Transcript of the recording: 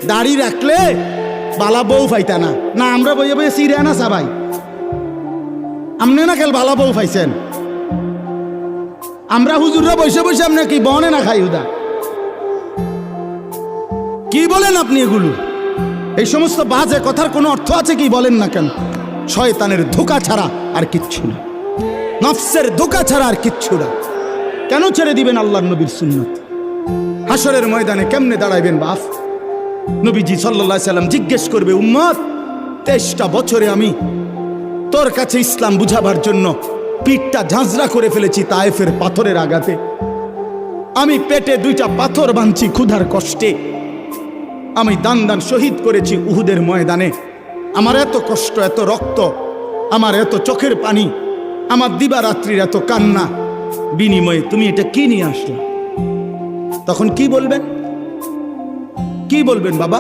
দাড়ি রাখলে বালা বউ পাইতা না। না আমরা বইয়ে বইয়ে সিরে না সবাই, আপনি না খেল বালা বউ পাইছেন। আমরা হুজুররা বসে বসে আপনি কি বনে না খাই উদা? কি বলেন আপনি এগুলো? এই সমস্ত বাজে কথার কোনো অর্থ আছে কি বলেন না কেন? শয়তানের ধোঁকা ছাড়া আর কিচ্ছু না, নফসের ধোঁকা ছাড়া আর কিচ্ছু না। কেন ছেড়ে দিবেন আল্লাহর নবীর সুন্নাত? হাসরের ময়দানে কেমনে দাঁড়াইবেন বাপ? নবীজি সাল্লাল্লাহু আলাইহি সাল্লাম জিজ্ঞেস করবে, উম্মত 23টা বছরে আমি তোর কাছে ইসলাম বুঝাবার জন্য পিঠটা ঝাঁঝরা করে ফেলেছি তায়েফের পাথরের আঘাতে। আমি পেটে 2টা পাথর বাঁধছি ক্ষুধার কষ্টে। আমি দান দান শহীদ করেছি উহুদের ময়দানে। আমার এত কষ্ট, এত রক্ত, আমার এত চোখের পানি, আমার দিবারাত্রির এত কান্না, বিনিময়ে তুমি এটা কি নিয়ে আসলে? তখন কি বলবেন? কি বলবেন বাবা?